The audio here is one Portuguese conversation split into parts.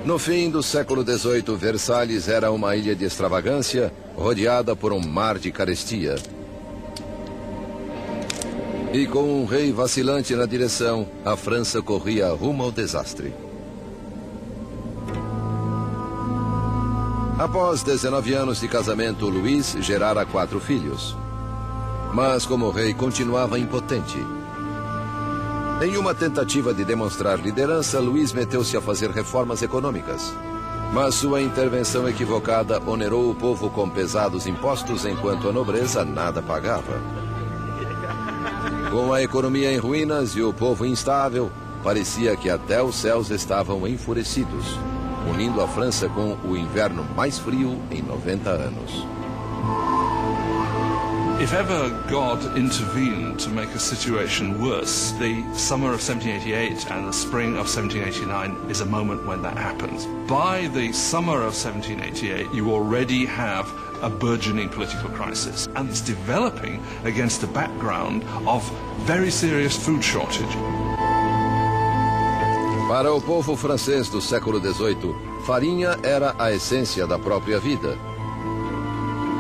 No fim do século XVIII, Versalhes era uma ilha de extravagância, rodeada por um mar de carestia. E com um rei vacilante na direção, a França corria rumo ao desastre. Após 19 anos de casamento, Luís gerara 4 filhos. Mas como o rei continuava impotente. Em uma tentativa de demonstrar liderança, Luís meteu-se a fazer reformas econômicas. Mas sua intervenção equivocada onerou o povo com pesados impostos, enquanto a nobreza nada pagava. Com a economia em ruínas e o povo instável, parecia que até os céus estavam enfurecidos, unindo a França com o inverno mais frio em 90 anos. If ever God intervened to make a situation worse, the summer of 1788 and the spring of 1789 is a moment when that happens. By the summer of 1788, you already have a burgeoning political crisis, and it's developing against a background of very serious food shortage. Para o povo francês do século XVIII, farinha era a essência da própria vida.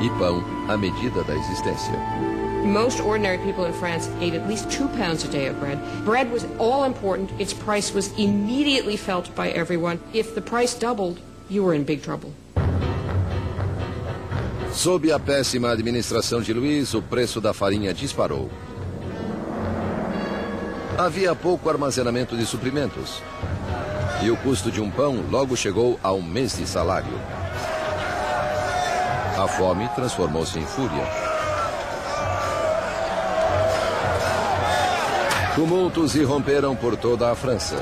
E pão, a medida da existência. Most ordinary people in France ate at least 2 pounds a day of bread. Bread was all important. Its price was immediately felt by everyone. If the price doubled, you were in big trouble. Sob a péssima administração de Luís, o preço da farinha disparou. Havia pouco armazenamento de suprimentos. E o custo de um pão logo chegou a 1 mês de salário. A fome transformou-se em fúria. Tumultos irromperam por toda a França.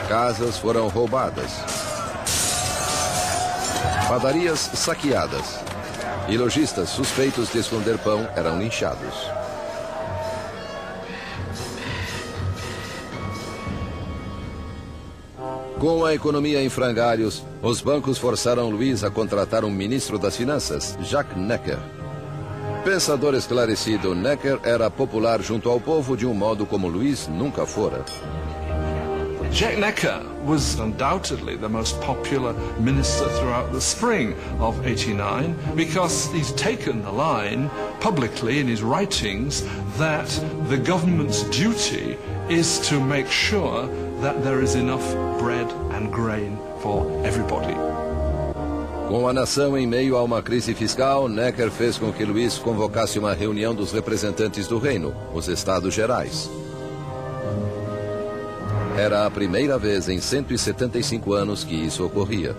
Casas foram roubadas. Padarias saqueadas. E lojistas suspeitos de esconder pão eram linchados. Com a economia em frangalhos, os bancos forçaram Luís a contratar um ministro das Finanças, Jacques Necker. Pensador esclarecido, Necker era popular junto ao povo de um modo como Luís nunca fora. Jacques Necker was undoubtedly the most popular minister throughout the spring of 89 because he's taken the line publicly in his writings that the government's duty is to make sure that there is enough bread and grain for everybody. Com a nação em meio a uma crise fiscal, Necker fez com que Luís convocasse uma reunião dos representantes do reino, os Estados Gerais. Era a primeira vez em 175 anos que isso ocorria.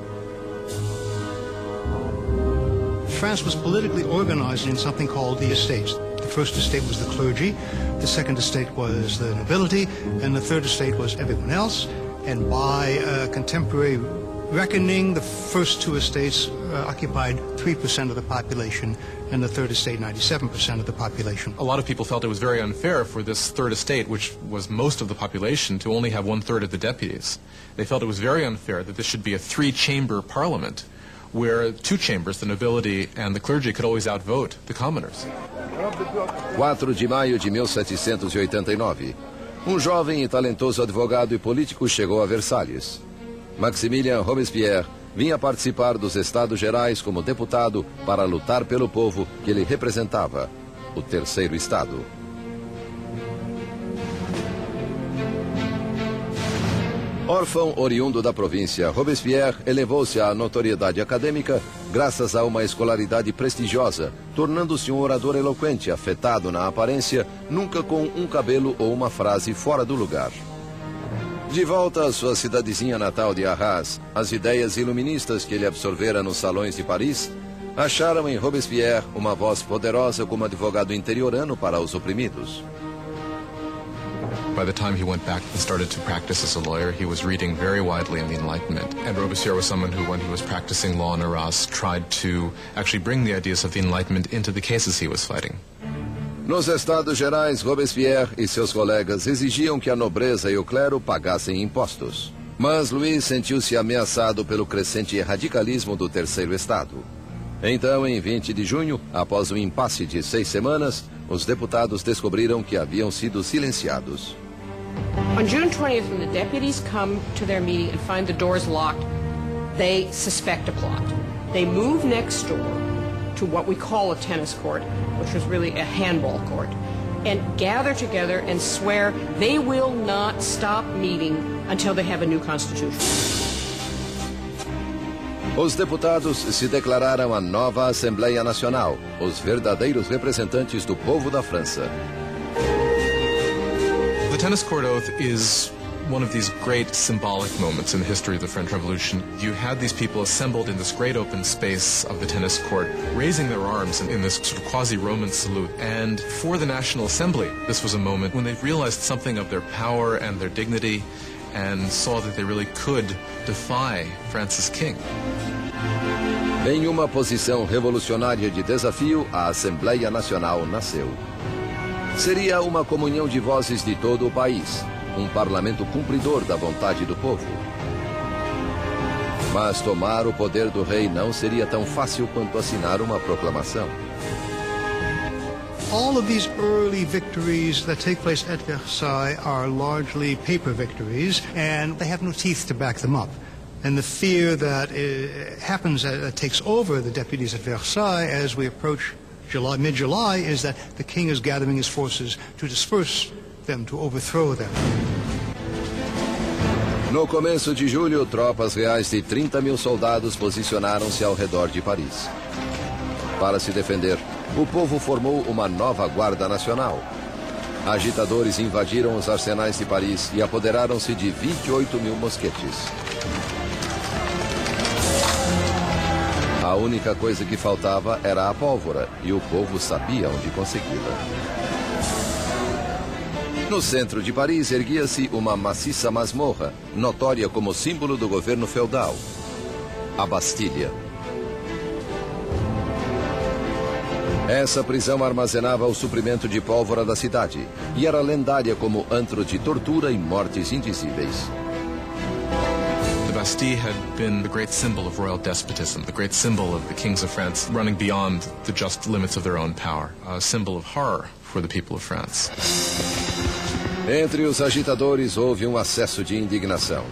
France was politically organized in something called the estates. The first estate was the clergy, the second estate was the nobility, and the third estate was everyone else. And by contemporary reckoning, the first 2 estates occupied 3% of the population, and the third estate 97% of the population. A lot of people felt it was very unfair for this third estate, which was most of the population, to only have 1/3 of the deputies. They felt it was very unfair that this should be a 3-chamber parliament, where 2 chambers, the nobility and the clergy, could always outvote the commoners. 4 de maio de 1789. Um jovem e talentoso advogado e político chegou a Versalhes. Maximilien Robespierre vinha participar dos Estados Gerais como deputado para lutar pelo povo que ele representava, o Terceiro Estado. Órfão oriundo da província, Robespierre elevou-se à notoriedade acadêmica graças a uma escolaridade prestigiosa, tornando-se um orador eloquente, afetado na aparência, nunca com um cabelo ou uma frase fora do lugar. De volta à sua cidadezinha natal de Arras, as ideias iluministas que ele absorvera nos salões de Paris acharam em Robespierre uma voz poderosa como advogado interiorano para os oprimidos. By the time he went back and started to practice as a lawyer, he was reading very widely in the Enlightenment. And Robespierre was someone who, when he was practicing law in Arras, tried to actually bring the ideas of the Enlightenment into the cases he was fighting. Nos Estados Gerais, Robespierre e seus colegas exigiam que a nobreza e o clero pagassem impostos. Mas Luís sentiu-se ameaçado pelo crescente radicalismo do Terceiro Estado. Então, em 20 de junho, após um impasse de 6 semanas, os deputados descobriram que haviam sido silenciados. On June 20th, when the deputies come to their meeting and find the doors locked, they suspect a plot. They move next door to what we call a tennis court, which was really a handball court, and gather together and swear they will not stop meeting until they have a new constitution. Os deputados se declararam a nova Assembleia Nacional, os verdadeiros representantes do povo da França. The tennis court oath is one of these great symbolic moments in the history of the French Revolution. You had these people assembled in this great open space of the tennis court, raising their arms in this sort of quasi-Roman salute. And for the National Assembly, this was a moment when they realized something of their power and their dignity and saw that they really could defy France's king. Em uma posição revolucionária de desafio, a Assembleia Nacional nasceu. Seria uma comunhão de vozes de todo o país, um parlamento cumpridor da vontade do povo. Mas tomar o poder do rei não seria tão fácil quanto assinar uma proclamação. All of these early victories that take place at Versailles are largely paper victories, and they have no teeth to back them up. And the fear that takes over the deputies at Versailles as we approach mid-July is that the king is gathering his forces to disperse them, to overthrow them. No começo de julho, tropas reais de 30 mil soldados posicionaram-se ao redor de Paris. Para se defender, o povo formou uma nova Guarda Nacional. Agitadores invadiram os arsenais de Paris e apoderaram-se de 28 mil mosquetes. A única coisa que faltava era a pólvora, e o povo sabia onde consegui-la. No centro de Paris erguia-se uma maciça masmorra, notória como símbolo do governo feudal, a Bastilha. Essa prisão armazenava o suprimento de pólvora da cidade e era lendária como antro de tortura e mortes indizíveis. The Bastille had been the great symbol of royal despotism, the great symbol of the kings of France running beyond the just limits of their own power, a symbol of horror for the people of France. Entre os agitadores houve um acesso de indignação.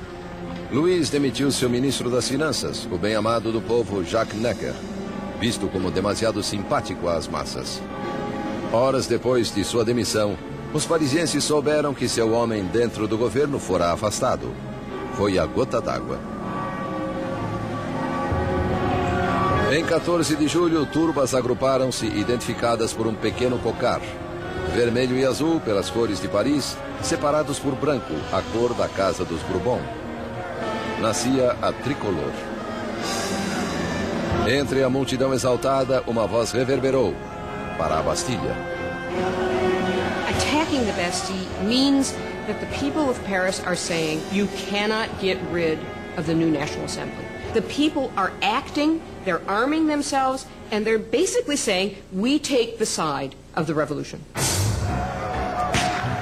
Louis demitiu seu ministro das Finanças, o bem-amado do povo Jacques Necker, visto como demasiado simpático às massas. Horas depois de sua demissão, os parisienses souberam que seu homem dentro do governo fora afastado. Foi a gota d'água. Em 14 de julho, turbas agruparam-se identificadas por um pequeno cocar. Vermelho e azul pelas cores de Paris, separados por branco, a cor da casa dos Bourbon. Nascia a tricolor. Entre a multidão exaltada, uma voz reverberou para a Bastilha. Attacking the Bastille means that the people of Paris are saying you cannot get rid of the new National Assembly. The people are acting, they're arming themselves, and they're basically saying we take the side of the revolution.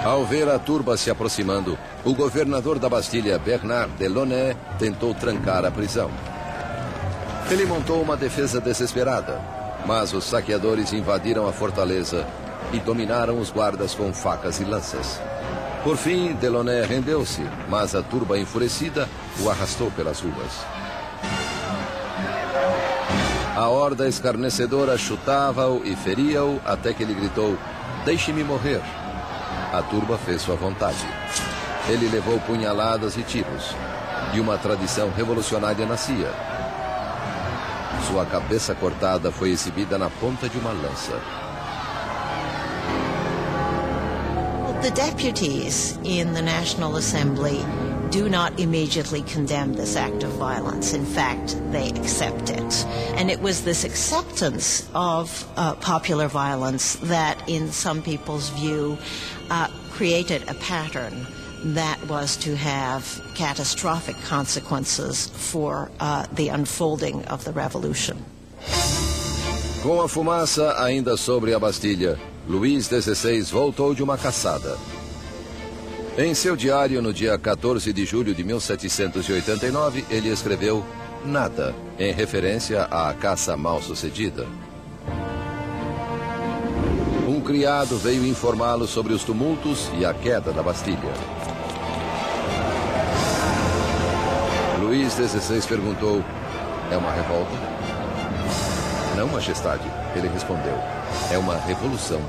Ao ver a turba se aproximando, o governador da Bastilha, Bernard Delaunay, tentou trancar a prisão. Ele montou uma defesa desesperada, mas os saqueadores invadiram a fortaleza e dominaram os guardas com facas e lanças. Por fim, Delaunay rendeu-se, mas a turba enfurecida o arrastou pelas ruas. A horda escarnecedora chutava-o e feria-o até que ele gritou: "Deixe-me morrer." A turba fez sua vontade. Ele levou punhaladas e tiros, e uma tradição revolucionária nascia. Sua cabeça cortada foi exibida na ponta de uma lança. The deputies in the National Assembly do not immediately condemn this act of violence. In fact, they accept it. And it was this acceptance of popular violence that, in some people's view, created a pattern that was to have catastrophic consequences for the unfolding of the revolution. Com a fumaça ainda sobre a Bastilha, Luís XVI voltou de uma caçada. Em seu diário, no dia 14 de julho de 1789, ele escreveu "Nada", em referência à caça mal-sucedida. Um criado veio informá-lo sobre os tumultos e a queda da Bastilha. Luís XVI perguntou: é uma revolta? Não, majestade, ele respondeu. É uma revolução.